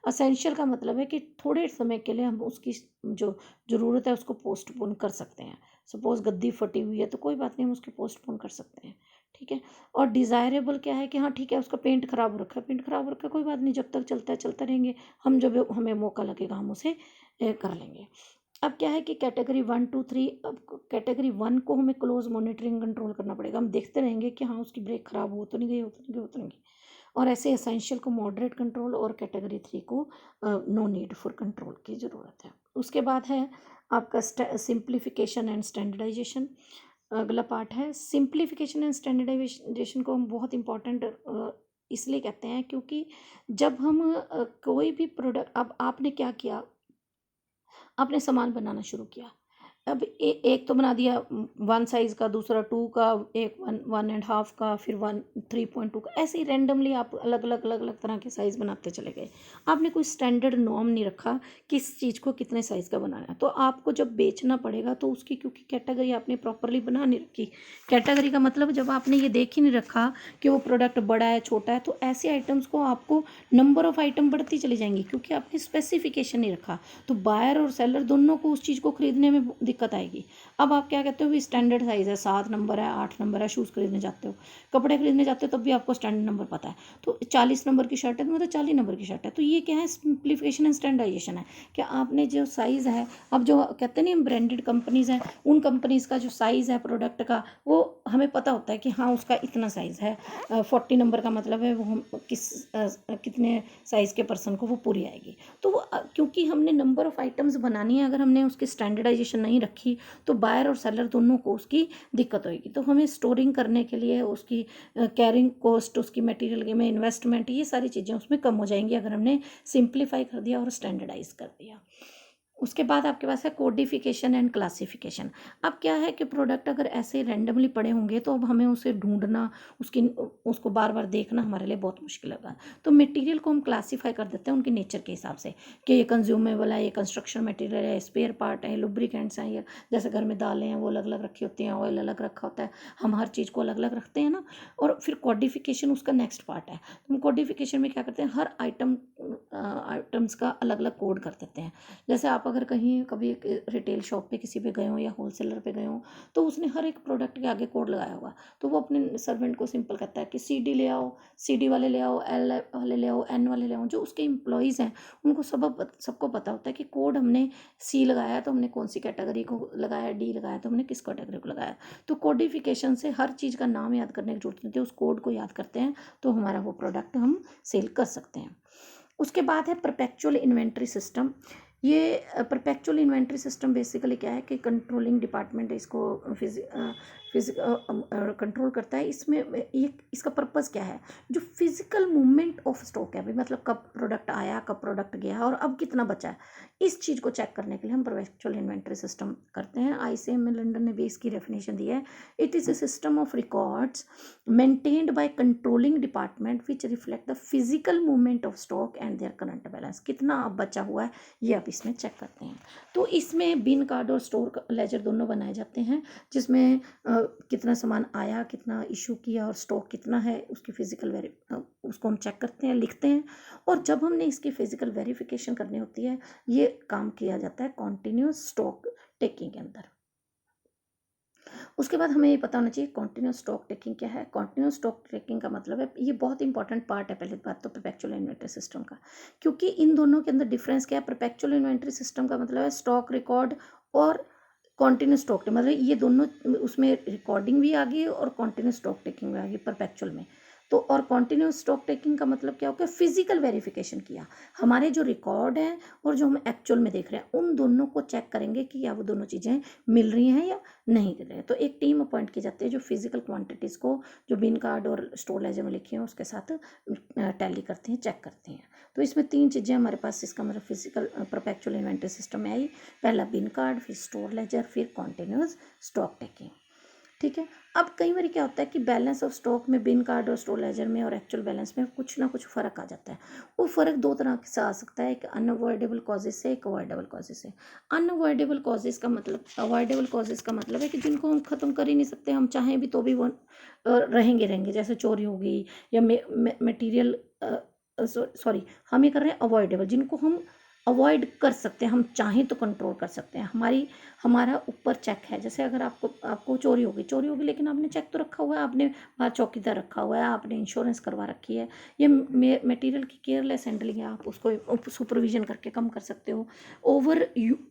असेंशियल का मतलब है कि थोड़े समय के लिए हम उसकी जो ज़रूरत है उसको पोस्टपोन कर सकते हैं। सपोज़ गद्दी फटी हुई है तो कोई बात नहीं, हम उसकी पोस्टपोन कर सकते हैं, ठीक है। और डिज़ायरेबल क्या है कि हाँ ठीक है, उसका पेंट ख़राब हो रखा है, पेंट ख़राब हो रखा है, कोई बात नहीं, जब तक चलता है चलता रहेंगे, हम जब हमें मौका लगेगा हम उसे कर लेंगे। अब क्या है कि कैटेगरी 1, 2, 3, अब कैटेगरी 1 को हमें क्लोज मॉनिटरिंग कंट्रोल करना पड़ेगा, हम देखते रहेंगे कि हाँ उसकी ब्रेक ख़राब हो तो नहीं गई, हो तो नहीं गई, हो तो नहीं गई। और ऐसे एसेंशियल को मॉडरेट कंट्रोल, और कैटेगरी 3 को नो नीड फॉर कंट्रोल की ज़रूरत है। उसके बाद है आपका सिंप्लीफिकेशन एंड स्टैंडर्डाइजेशन। अगला पार्ट है सिंप्लीफिकेशन एंड स्टैंडर्डाइजेशन को हम बहुत इंपॉर्टेंट इसलिए कहते हैं क्योंकि जब हम कोई भी प्रोडक्ट, अब आपने क्या किया, आपने सामान बनाना शुरू किया। अब एक तो बना दिया 1 साइज़ का, दूसरा 2 का, एक 1 एंड हाफ का, फिर 1 3.2 का, ऐसे ही रैंडमली आप अलग अलग अलग अलग तरह के साइज़ बनाते चले गए। आपने कोई स्टैंडर्ड नॉर्म नहीं रखा किस चीज़ को कितने साइज़ का बनाना है, तो आपको जब बेचना पड़ेगा तो उसकी, क्योंकि कैटेगरी आपने प्रॉपरली बना नहीं रखी। कैटेगरी का मतलब जब आपने ये देख ही नहीं रखा कि वो प्रोडक्ट बड़ा है छोटा है, तो ऐसे आइटम्स को आपको नंबर ऑफ़ आइटम बढ़ती चली जाएंगी, क्योंकि आपने स्पेसिफिकेशन नहीं रखा। तो बायर और सेलर दोनों को उस चीज़ को खरीदने में दिक्कत आएगी। अब आप क्या कहते हो भी स्टैंडर्ड साइज़ है, 7 नंबर है, 8 नंबर है, शूज़ खरीदने जाते हो, कपड़े खरीदने जाते हो, तब भी आपको स्टैंडर्ड नंबर पता है। तो 40 नंबर की शर्ट है तो मतलब 40 नंबर की शर्ट है। तो ये क्या है, सिंप्लीफिकेशन एंड स्टैंडर्डाइजेशन है कि आपने जो साइज़ है, अब जो कहते नहीं ब्रांडेड कंपनीज़ हैं, उन कंपनीज़ का जो साइज़ है प्रोडक्ट का, वो हमें पता होता है कि हाँ उसका इतना साइज़ है, 40 नंबर का मतलब है वो हम कितने साइज़ के पर्सन को वो पूरी आएगी। तो वो क्योंकि हमने नंबर ऑफ़ आइटम्स बनानी है, अगर हमने उसकी स्टैंडर्डाइजेशन नहीं रखी तो बायर और सेलर दोनों को उसकी दिक्कत होगी। तो हमें स्टोरिंग करने के लिए उसकी कैरिंग कॉस्ट, उसकी मटेरियल में इन्वेस्टमेंट, ये सारी चीज़ें उसमें कम हो जाएंगी अगर हमने सिंप्लीफाई कर दिया और स्टैंडर्डाइज कर दिया। उसके बाद आपके पास है कोडिफिकेशन एंड क्लासिफिकेशन। अब क्या है कि प्रोडक्ट अगर ऐसे रैंडमली पड़े होंगे तो अब हमें उसे ढूंढना, उसकी उसको बार बार देखना हमारे लिए बहुत मुश्किल होगा। तो मटेरियल को हम क्लासीफाई कर देते हैं उनके नेचर के हिसाब से कि ये कंज्यूमेबल है, ये कंस्ट्रक्शन मटेरियल है, स्पेयर पार्ट है, लुब्रिकेंट्स हैं, ये जैसे घर में दालें हैं वो अलग अलग रखी होती हैं, ऑयल अलग रखा होता है, हम हर चीज़ को अलग अलग रखते हैं ना। और फिर कोडिफिकेशन उसका नेक्स्ट पार्ट है। हम कोडिफिकेशन में क्या करते हैं, हर आइटम्स का अलग अलग कोड कर देते हैं। जैसे आप अगर कहीं कभी एक रिटेल शॉप पे किसी पे गए हो या होलसेलर पे गए हो, तो उसने हर एक प्रोडक्ट के आगे कोड लगाया होगा, तो वो अपने सर्वेंट को सिंपल कहता है कि CD ले आओ, CD वाले ले आओ, L वाले ले आओ, N वाले ले आओ। जो उसके एम्प्लॉयज़ हैं उनको सबको पता होता है कि कोड हमने C लगाया है तो हमने कौन सी कैटेगरी को लगाया, D लगाया तो हमने किस कैटेगरी को लगाया। तो कोडिफिकेशन से हर चीज़ का नाम याद करने की जरूरत नहीं होती, उस कोड को याद करते हैं तो हमारा वो प्रोडक्ट हम सेल कर सकते हैं। उसके बाद है परपेचुअल इन्वेंट्री सिस्टम। ये परपेचुअल इन्वेंट्री सिस्टम बेसिकली क्या है कि कंट्रोलिंग डिपार्टमेंट इसको कंट्रोल करता है। इसमें ये इसका पर्पस क्या है, जो फिजिकल मूवमेंट ऑफ स्टॉक है भाई, मतलब कब प्रोडक्ट आया, कब प्रोडक्ट गया और अब कितना बचा है, इस चीज़ को चेक करने के लिए हम परपेचुअल इन्वेंट्री सिस्टम करते हैं। ICM में लंदन ने भी इसकी डेफिनेशन दी है। It is a system of records maintained by controlling department which reflect the physical movement of stock and their current balance. कितना अब बचा हुआ है ये आप इसमें चेक करते हैं। तो इसमें बिन कार्ड और स्टोर लेजर दोनों बनाए जाते हैं, जिसमें कितना सामान आया, कितना इशू किया और स्टॉक कितना है, उसकी फिजिकल उसको हम चेक करते हैं, लिखते हैं। और जब हमने इसकी फिजिकल वेरिफिकेशन करनी होती है, ये काम किया जाता है कॉन्टिन्यूस स्टॉक टेकिंग के अंदर। उसके बाद हमें ये पता होना चाहिए कॉन्टिन्यूस स्टॉक टेकिंग क्या है। कॉन्टिन्यूस स्टॉक टेकिंग का मतलब है, ये बहुत इंपॉर्टेंट पार्ट है पहले बात तो परपेचुअल इन्वेंट्री सिस्टम का, क्योंकि इन दोनों के अंदर डिफरेंस क्या है। परपेचुअल इन्वेंट्री सिस्टम का मतलब है स्टॉक रिकॉर्ड, और कॉन्टिन्यूस स्टॉक मतलब ये दोनों, उसमें रिकॉर्डिंग भी आ गई और कॉन्टिन्यूस स्टॉक टेकिंग भी आ गई परपेचुअल में। तो और कॉन्टिन्यूस स्टॉक टेकिंग का मतलब क्या हो गया, फिजिकल वेरिफिकेशन किया, हमारे जो रिकॉर्ड है और जो हम एक्चुअल में देख रहे हैं उन दोनों को चेक करेंगे कि क्या वो दोनों चीज़ें मिल रही हैं या नहीं मिल रही हैं। तो एक टीम अपॉइंट की जाती है जो फिजिकल क्वांटिटीज़ को जो बिन कार्ड और स्टोर लेजर में लिखी हैं उसके साथ टैली करती हैं, चेक करती हैं। तो इसमें 3 चीज़ें हमारे पास इसका मतलब फिजिकल परपेचुअल इन्वेंट्री सिस्टम में आई। पहला बिन कार्ड, फिर स्टोर लेजर, फिर कॉन्टिन्यूस स्टॉक टेकिंग। ठीक है। अब कई बार क्या होता है कि बैलेंस ऑफ स्टॉक में बिन कार्ड और स्टोर लेजर में और एक्चुअल बैलेंस में कुछ ना कुछ फ़र्क आ जाता है। वो फ़र्क 2 तरह से आ सकता है, एक अनअवॉइडेबल कॉजेज से, एक अवॉइडेबल कॉजेज से। अनअवॉइडेबल कॉजेज का मतलब, अवॉइडेबल कॉजेज का मतलब है कि जिनको हम ख़त्म कर ही नहीं सकते, हम चाहें भी तो भी वो रहेंगे, जैसे चोरी हो गई या मटेरियल, सॉरी हम ये कर रहे हैं अवॉइडेबल, जिनको हम अवॉइड कर सकते हैं, हम चाहें तो कंट्रोल कर सकते हैं। हमारा ऊपर चेक है, जैसे अगर आपको चोरी होगी लेकिन आपने चेक तो रखा हुआ है, आपने बाहर चौकीदार रखा हुआ है, आपने इंश्योरेंस करवा रखी है, ये मटेरियल की केयरलेस हैंडलिंग है, आप उसको सुपरविजन करके कम कर सकते हो। ओवर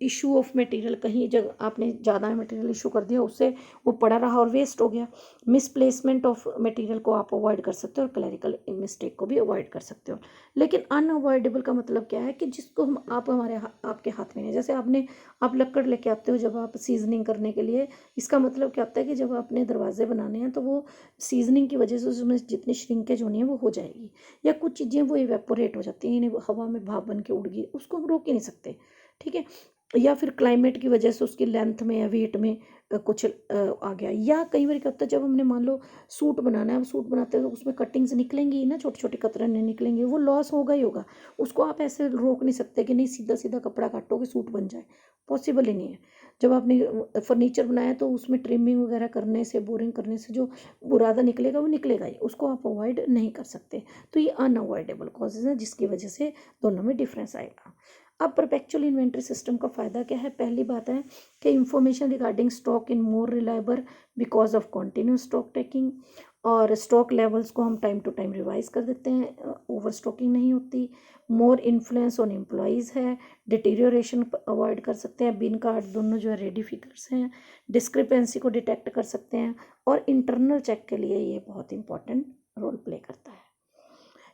इशू ऑफ मटेरियल, कहीं जब आपने ज़्यादा मटेरियल इशू कर दिया, उससे वो पड़ा रहा और वेस्ट हो गया। मिसप्लेसमेंट ऑफ मटेरियल को आप अवॉइड कर सकते हो और क्लैरिकल मिस्टेक को भी अवॉइड कर सकते हो। लेकिन अनअवॉइडेबल का मतलब क्या है कि जिसको हम आपके हाथ में नहीं, जैसे आप लकड़ लेके आते हो जब आप सीजनिंग करने के लिए, इसका मतलब क्या होता है कि जब आपने दरवाजे बनाने हैं तो वो सीजनिंग की वजह से उसमें जितनी श्रिंकेज होनी है वो हो जाएगी, या कुछ चीज़ें वो इवेपोरेट हो जाती हैं, इन्हें हवा में भाप बन के उड़ गई, उसको हम रोक ही नहीं सकते। ठीक है। या फिर क्लाइमेट की वजह से उसकी लेंथ में या वेट में कुछ आ गया। या कई बार क्या होता है, जब हमने मान लो सूट बनाना है, सूट बनाते हैं तो उसमें कटिंग्स निकलेंगी ना, छोटी छोटी कतरनें निकलेंगी, वो लॉस होगा ही होगा। उसको आप ऐसे रोक नहीं सकते कि नहीं सीधा सीधा कपड़ा काटोगे सूट बन जाए, पॉसिबल ही नहीं है। जब आपने फर्नीचर बनाया तो उसमें ट्रिमिंग वगैरह करने से, बोरिंग करने से जो बुरादा निकलेगा वो निकलेगा ही, उसको आप अवॉइड नहीं कर सकते। तो ये अनअवॉइडेबल कॉजेज है जिसकी वजह से दोनों में डिफरेंस आएगा। अब परपेचुअल इन्वेंट्री सिस्टम का फ़ायदा क्या है? पहली बात है कि information regarding stock in more reliable because of continuous stock taking, और स्टॉक लेवल्स को हम टाइम टू टाइम रिवाइज कर देते हैं, ओवर स्टॉकिंग नहीं होती। मोर इन्फ्लुएंस ऑन एम्प्लॉयज़ है, डिटीरियोरेशन अवॉइड कर सकते हैं, बिन कार्ड दोनों जो है रेडी फिगर्स हैं, डिस्क्रिपेंसी को डिटेक्ट कर सकते हैं, और इंटरनल चेक के लिए ये बहुत इंपॉर्टेंट रोल प्ले करता है।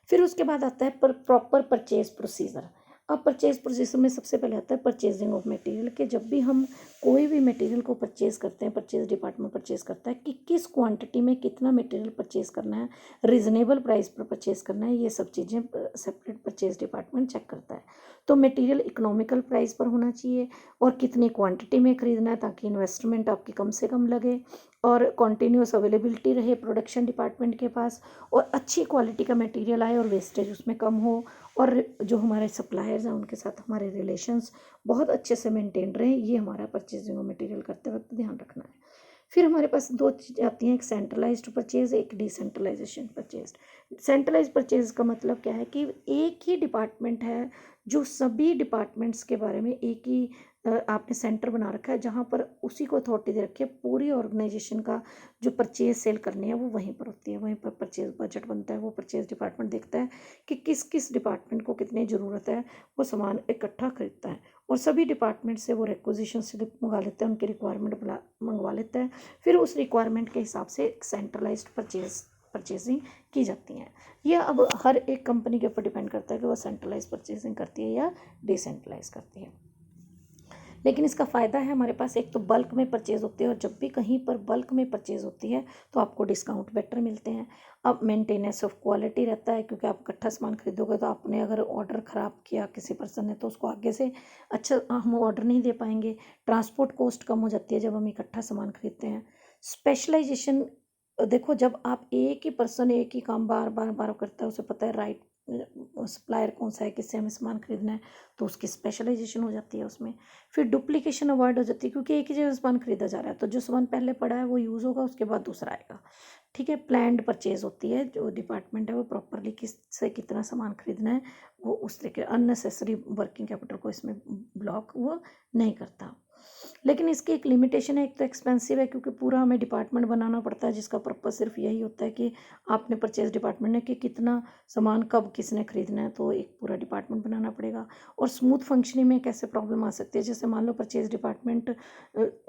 फिर उसके बाद आता है प्रॉपर परचेज प्रोसीजर। अब परचेज प्रोसीजर में सबसे पहले आता है परचेजिंग ऑफ मटेरियल, कि जब भी हम कोई भी मटेरियल को परचेज करते हैं, परचेज डिपार्टमेंट परचेज करता है कि किस क्वांटिटी में कितना मटेरियल परचेज करना है, रीजनेबल प्राइस पर परचेज करना है, ये सब चीज़ें सेपरेट परचेज डिपार्टमेंट चेक करता है। तो मटेरियल इकोनॉमिकल प्राइस पर होना चाहिए, और कितनी क्वांटिटी में ख़रीदना है ताकि इन्वेस्टमेंट आपकी कम से कम लगे, और कॉन्टीन्यूस अवेलेबिलिटी रहे प्रोडक्शन डिपार्टमेंट के पास, और अच्छी क्वालिटी का मटेरियल आए और वेस्टेज उसमें कम हो, और जो हमारे सप्लायर्स हैं उनके साथ हमारे रिलेशंस बहुत अच्छे से मेंटेन रहें। ये हमारा परचेजिंग ऑफ मटेरियल करते वक्त ध्यान रखना है। फिर हमारे पास दो चीज़ें आती हैं, एक सेंट्रलाइज्ड परचेज, एक डिसेंट्रलाइजेशन परचेज। सेंट्रलाइज्ड परचेज का मतलब क्या है कि एक ही डिपार्टमेंट है जो सभी डिपार्टमेंट्स के बारे में एक ही आपने सेंटर बना रखा है, जहाँ पर उसी को अथॉरिटी दे रखी है, पूरी ऑर्गेनाइजेशन का जो परचेज सेल करनी है वो वहीं पर होती है, वहीं पर परचेज बजट बनता है, वो परचेज डिपार्टमेंट देखता है कि किस किस डिपार्टमेंट को कितनी ज़रूरत है, वो सामान इकट्ठा खरीदता है, और सभी डिपार्टमेंट से वो रिक्विजिशन स्लिप मंगा लेता है, उनकी रिक्वायरमेंट मंगवा लेता है। फिर उस रिक्वायरमेंट के हिसाब से एक सेंट्रलाइज्ड परचेजिंग की जाती है। यह अब हर एक कंपनी के ऊपर डिपेंड करता है कि वो सेंट्रलाइज परचेजिंग करती है या डिसेंट्रलाइज करती है। लेकिन इसका फ़ायदा है हमारे पास, एक तो बल्क में परचेज़ होती है, और जब भी कहीं पर बल्क में परचेज़ होती है तो आपको डिस्काउंट बेटर मिलते हैं। अब मेंटेनेंस ऑफ क्वालिटी रहता है, क्योंकि आप इकट्ठा सामान खरीदोगे तो आपने अगर ऑर्डर ख़राब किया किसी पर्सन ने तो उसको आगे से अच्छा हम ऑर्डर नहीं दे पाएंगे। ट्रांसपोर्ट कॉस्ट कम हो जाती है जब हम इकट्ठा सामान खरीदते हैं। स्पेशलाइजेशन, देखो जब आप एक ही पर्सन एक ही काम बार बार बार करता है, उसे पता है राइट सप्लायर कौन सा है, किससे हमें सामान खरीदना है, तो उसकी स्पेशलाइजेशन हो जाती है उसमें। फिर डुप्लीकेशन अवॉइड हो जाती है, क्योंकि एक ही जगह सामान खरीदा जा रहा है, तो जो सामान पहले पड़ा है वो यूज़ होगा, उसके बाद दूसरा आएगा। ठीक है, प्लान्ड परचेज होती है, जो डिपार्टमेंट है वो प्रॉपरली किससे कितना सामान खरीदना है वो उस तरीके अननेसेसरी वर्किंग कैपिटल को इसमें ब्लॉक वो नहीं करता। लेकिन इसकी एक लिमिटेशन है, एक तो एक्सपेंसिव है, क्योंकि पूरा हमें डिपार्टमेंट बनाना पड़ता है जिसका पर्पस सिर्फ यही होता है कि आपने परचेज डिपार्टमेंट ने कि कितना सामान कब किसने खरीदना है, तो एक पूरा डिपार्टमेंट बनाना पड़ेगा। और स्मूथ फंक्शनिंग में कैसे प्रॉब्लम आ सकती है, जैसे मान लो परचेज डिपार्टमेंट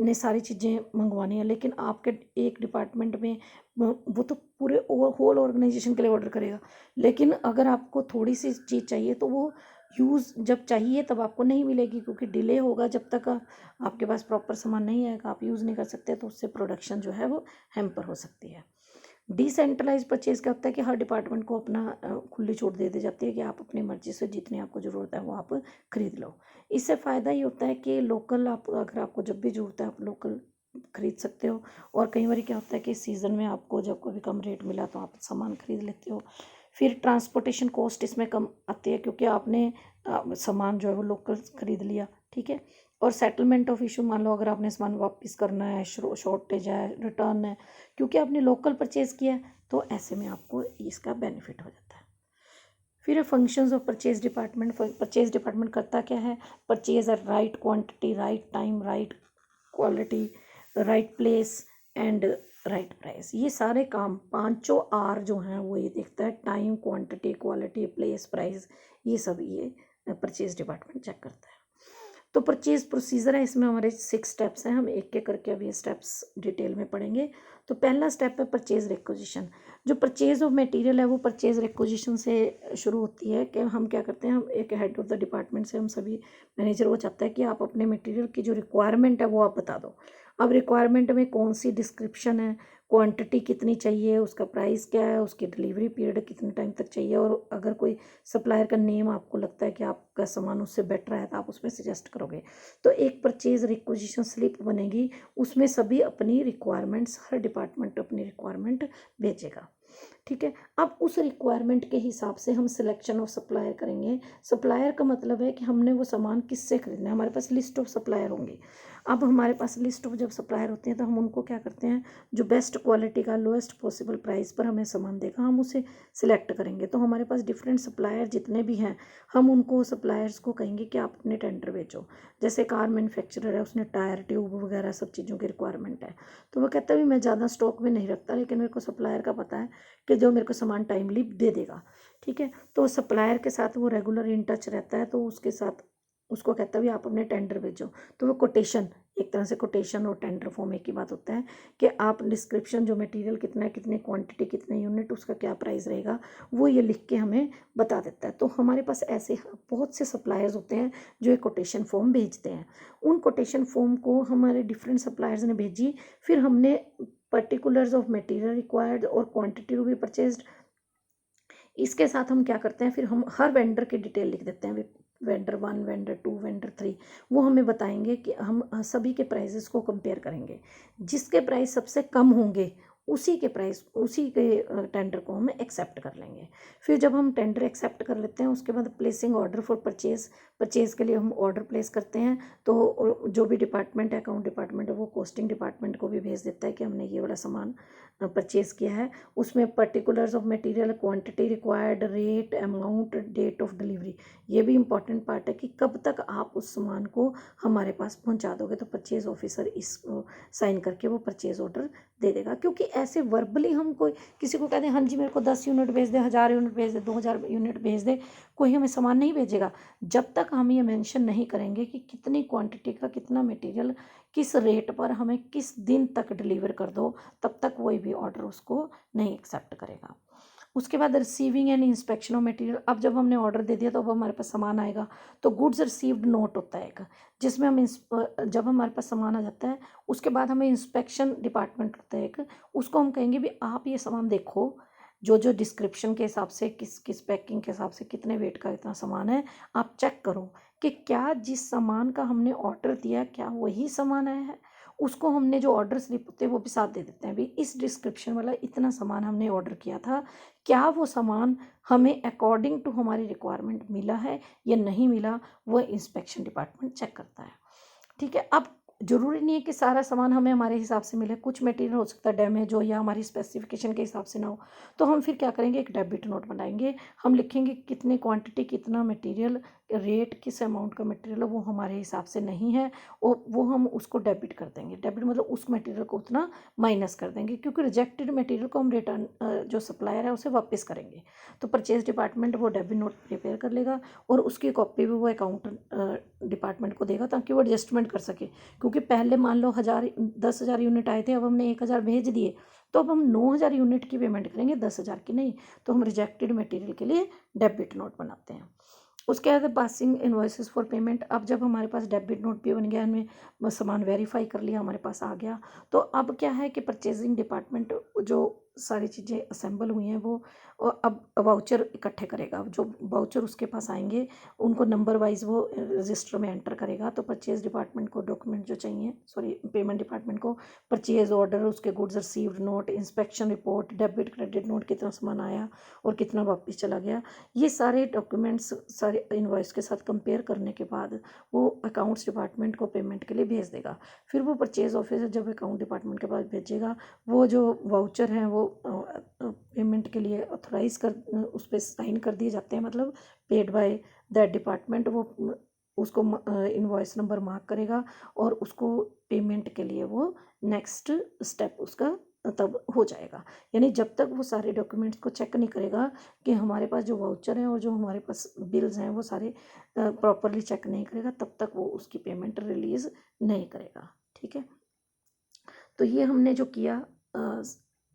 ने सारी चीज़ें मंगवानी है, लेकिन आपके एक डिपार्टमेंट में वो तो पूरे होल ऑर्गेनाइजेशन के लिए ऑर्डर करेगा, लेकिन अगर आपको थोड़ी सी चीज़ चाहिए तो वो यूज़ जब चाहिए तब आपको नहीं मिलेगी, क्योंकि डिले होगा, जब तक आपके पास प्रॉपर सामान नहीं आएगा आप यूज़ नहीं कर सकते, तो उससे प्रोडक्शन जो है वो हैम्पर हो सकती है। डिसेंट्रलाइज परचेज क्या होता है कि हर डिपार्टमेंट को अपना खुली छूट दे दी जाती है कि आप अपनी मर्जी से जितनी आपको ज़रूरत है वो आप खरीद लो। इससे फ़ायदा ये होता है कि लोकल आप अगर आपको जब भी ज़रूरत है आप लोकल खरीद सकते हो, और कई बार क्या होता है कि सीज़न में आपको जब कभी कम रेट मिला तो आप सामान खरीद लेते हो। फिर ट्रांसपोर्टेशन कॉस्ट इसमें कम आती है, क्योंकि आपने सामान जो है वो लोकल खरीद लिया। ठीक है, और सेटलमेंट ऑफ इशू, मान लो अगर आपने सामान वापस करना है, शॉर्टेज है, रिटर्न है, क्योंकि आपने लोकल परचेज़ किया है, तो ऐसे में आपको इसका बेनिफिट हो जाता है। फिर फंक्शंस ऑफ परचेज डिपार्टमेंट करता क्या है? Purchase a right quantity, right time, right quality, right place and right price. ये सारे काम पांचों आर जो हैं वो ये देखता है, time, quantity, quality, place, price, ये सब ये परचेज डिपार्टमेंट चेक करता है। तो परचेज प्रोसीजर है, इसमें हमारे 6 स्टेप्स हैं, हम एक एक करके अभी ये स्टेप्स डिटेल में पढ़ेंगे। तो पहला स्टेप है परचेज रिक्विजिशन। जो परचेज ऑफ मटेरियल है वो परचेज रिक्विजिशन से शुरू होती है, कि हम क्या करते हैं, हम एक हेड ऑफ द डिपार्टमेंट से हम सभी मैनेजर वो चाहता है कि आप अपने मटेरियल की जो रिक्वायरमेंट है वो आप बता दो। अब रिक्वायरमेंट में कौन सी डिस्क्रिप्शन है, क्वांटिटी कितनी चाहिए, उसका प्राइस क्या है, उसकी डिलीवरी पीरियड कितने टाइम तक चाहिए, और अगर कोई सप्लायर का नेम आपको लगता है कि आपका सामान उससे बेटर है तो आप उसमें सजेस्ट करोगे। तो एक परचेज रिक्विजिशन स्लिप बनेगी, उसमें सभी अपनी रिक्वायरमेंट्स, हर डिपार्टमेंट अपनी रिक्वायरमेंट भेजेगा। ठीक है। अब उस रिक्वायरमेंट के हिसाब से हम सिलेक्शन ऑफ सप्लायर करेंगे। सप्लायर का मतलब है कि हमने वो सामान किससे खरीदना है, हमारे पास लिस्ट ऑफ सप्लायर होंगी। अब हमारे पास लिस्ट ऑफ जब सप्लायर होते हैं तो हम उनको क्या करते हैं, जो बेस्ट क्वालिटी का लोएस्ट पॉसिबल प्राइस पर हमें सामान देगा हम उसे सिलेक्ट करेंगे। तो हमारे पास डिफरेंट सप्लायर जितने भी हैं हम उनको सप्लायर्स को कहेंगे कि आप अपने टेंडर भेजो। जैसे कार मैन्युफैक्चरर है, उसने टायर ट्यूब वगैरह सब चीज़ों की रिक्वायरमेंट है, तो वो कहता है भी मैं ज़्यादा स्टॉक में नहीं रखता, लेकिन मेरे को सप्लायर का पता है कि जो मेरे को सामान टाइमली दे देगा। ठीक है, तो सप्लायर के साथ वो रेगुलर इन टच रहता है, तो उसके साथ उसको कहता है भी आप अपने टेंडर भेजो। तो वो कोटेशन, एक तरह से कोटेशन और टेंडर फॉर्म एक ही बात होता है कि आप डिस्क्रिप्शन जो मटेरियल कितना है, कितनी क्वांटिटी, कितने यूनिट, उसका क्या प्राइस रहेगा, वो ये लिख के हमें बता देता है। तो हमारे पास ऐसे बहुत से सप्लायर्स होते हैं जो एक कोटेशन फॉर्म भेजते हैं। उन कोटेशन फॉर्म को हमारे डिफरेंट सप्लायर्स ने भेजी, फिर हमने पर्टिकुलर्स ऑफ मटेरियल रिक्वायर्ड और क्वांटिटी टू बी परचेज्ड, इसके साथ हम क्या करते हैं, फिर हम हर वेंडर की डिटेल लिख देते हैं, वेंडर 1, वेंडर 2, वेंडर 3। वो हमें बताएंगे कि हम सभी के प्राइजेस को कंपेयर करेंगे, जिसके प्राइस सबसे कम होंगे उसी के प्राइस, उसी के टेंडर को हम एक्सेप्ट कर लेंगे। फिर जब हम टेंडर एक्सेप्ट कर लेते हैं उसके बाद placing order for purchase, purchase के लिए हम ऑर्डर प्लेस करते हैं। तो जो भी डिपार्टमेंट है, अकाउंट डिपार्टमेंट है, वो कॉस्टिंग डिपार्टमेंट को भी भेज देता है कि हमने ये वाला सामान परचेज किया है। उसमें particulars of material, quantity required, rate, amount, date of delivery, ये भी इंपॉर्टेंट पार्ट है कि कब तक आप उस सामान को हमारे पास पहुंचा दोगे। तो परचेज ऑफिसर इसको साइन करके वो परचेज ऑर्डर दे देगा। क्योंकि ऐसे वर्बली हम कोई किसी को कह दें हाँ जी मेरे को 10 यूनिट भेज दे, 1000 यूनिट भेज दे, 2000 यूनिट भेज दे, कोई हमें सामान नहीं भेजेगा जब तक हम ये मेंशन नहीं करेंगे कि कितनी क्वांटिटी का कितना मटेरियल किस रेट पर हमें किस दिन तक डिलीवर कर दो, तब तक कोई भी ऑर्डर उसको नहीं एक्सेप्ट करेगा। उसके बाद receiving end inspection of material. अब जब हमने ऑर्डर दे दिया तो अब हमारे पास सामान आएगा, तो गुड्स रिसीव्ड नोट होता है एक, जिसमें हम जब हमारे पास सामान आ जाता है उसके बाद हमें इंस्पेक्शन डिपार्टमेंट होता है एक, उसको हम कहेंगे भी आप ये सामान देखो, जो जो डिस्क्रिप्शन के हिसाब से, किस किस पैकिंग के हिसाब से, कितने वेट का इतना सामान है, आप चेक करो कि क्या जिस सामान का हमने ऑर्डर दिया क्या वही सामान आया है। उसको हमने जो ऑर्डर स्लिप होते हैं वो भी साथ दे देते हैं, भी इस डिस्क्रिप्शन वाला इतना सामान हमने ऑर्डर किया था, क्या वो सामान हमें अकॉर्डिंग टू हमारी रिक्वायरमेंट मिला है या नहीं मिला, वो इंस्पेक्शन डिपार्टमेंट चेक करता है। ठीक है, अब ज़रूरी नहीं है कि सारा सामान हमें हमारे हिसाब से मिले, कुछ मटेरियल हो सकता है डैमेज हो या हमारी स्पेसिफिकेशन के हिसाब से ना हो, तो हम फिर क्या करेंगे, एक डेबिट नोट बनाएंगे। हम लिखेंगे कितनी क्वांटिटी, कितना मटेरियल, रेट, किस अमाउंट का मटेरियल है वो हमारे हिसाब से नहीं है, और वो हम उसको डेबिट कर देंगे। डेबिट मतलब उस मटेरियल को उतना माइनस कर देंगे, क्योंकि रिजेक्टेड मटेरियल को हम रिटर्न, जो सप्लायर है उसे वापस करेंगे। तो परचेज डिपार्टमेंट वो डेबिट नोट प्रिपेयर कर लेगा और उसकी कॉपी भी वो अकाउंट डिपार्टमेंट को देगा ताकि वो एडजस्टमेंट कर सके। क्योंकि पहले मान लो 10,000 यूनिट आए थे, अब हमने 1,000 भेज दिए, तो अब हम 9,000 यूनिट की पेमेंट करेंगे, 10,000 की नहीं। तो हम रिजेक्टेड मटेरियल के लिए डेबिट नोट बनाते हैं। उसके बाद पासिंग इन्वॉइसेस फॉर पेमेंट। अब जब हमारे पास डेबिट नोट भी बन गया, हमने सामान वेरीफाई कर लिया, हमारे पास आ गया, तो अब क्या है कि परचेजिंग डिपार्टमेंट जो सारी चीज़ें असेंबल हुई हैं वो अब वाउचर इकट्ठे करेगा। जो वाउचर उसके पास आएंगे उनको नंबर वाइज वो रजिस्टर में एंटर करेगा। तो परचेज डिपार्टमेंट को डॉक्यूमेंट जो चाहिए, सॉरी पेमेंट डिपार्टमेंट को परचेज ऑर्डर, उसके goods received note, inspection report, debit credit note, कितना सामान आया और कितना वापस चला गया, ये सारे डॉक्यूमेंट्स सारे इनवॉइस के साथ कंपेयर करने के बाद वो अकाउंट्स डिपार्टमेंट को पेमेंट के लिए भेज देगा। फिर वो परचेज ऑफिसर जब अकाउंट डिपार्टमेंट के पास भेजेगा, वो जो वाउचर हैं वो पेमेंट के लिए ऑथराइज कर, उस पर साइन कर दिए जाते हैं, मतलब पेड बाय दैट डिपार्टमेंट। वो उसको इनवॉइस नंबर मार्क करेगा और उसको पेमेंट के लिए वो नेक्स्ट स्टेप उसका तब हो जाएगा। यानी जब तक वो सारे डॉक्यूमेंट्स को चेक नहीं करेगा कि हमारे पास जो वाउचर हैं और जो हमारे पास बिल्स हैं वो सारे प्रॉपरली चेक नहीं करेगा, तब तक वो उसकी पेमेंट रिलीज़ नहीं करेगा। ठीक है, तो ये हमने जो किया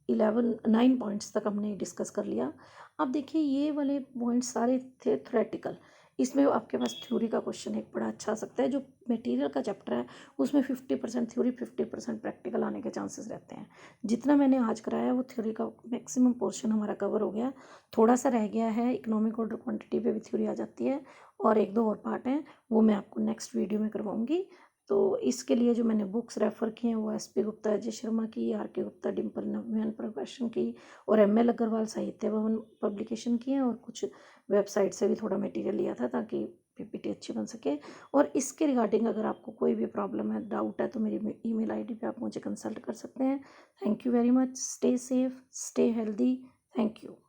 9 पॉइंट्स तक हमने डिस्कस कर लिया। अब देखिए ये वाले पॉइंट्स सारे थे थ्योरेटिकल, इसमें आपके पास थ्योरी का क्वेश्चन एक बड़ा अच्छा आ सकता है। जो मटेरियल का चैप्टर है उसमें 50% थ्योरी 50% प्रैक्टिकल आने के चांसेस रहते हैं। जितना मैंने आज कराया वो थ्योरी का मैक्सिमम पोर्शन हमारा कवर हो गया, थोड़ा सा रह गया है, इकोनॉमिक ऑर्डर क्वांटिटी पे भी थ्योरी आ जाती है, और एक दो और पार्ट हैं वो मैं आपको नेक्स्ट वीडियो में करवाऊँगी। तो इसके लिए जो मैंने बुक्स रेफ़र की हैं वो एस.पी. गुप्ता, अजय शर्मा की, आर.के. गुप्ता, डिम्पल नव्यन प्रकाशन की और एम.एल. अग्रवाल साहित्य भवन पब्लिकेशन की हैं, और कुछ वेबसाइट से भी थोड़ा मटेरियल लिया था ताकि पीपीटी अच्छी बन सके। और इसके रिगार्डिंग अगर आपको कोई भी प्रॉब्लम है, डाउट है, तो मेरी ईमेल आईडी पे आप मुझे कंसल्ट कर सकते हैं। Thank you very much. Stay safe, stay healthy. Thank you.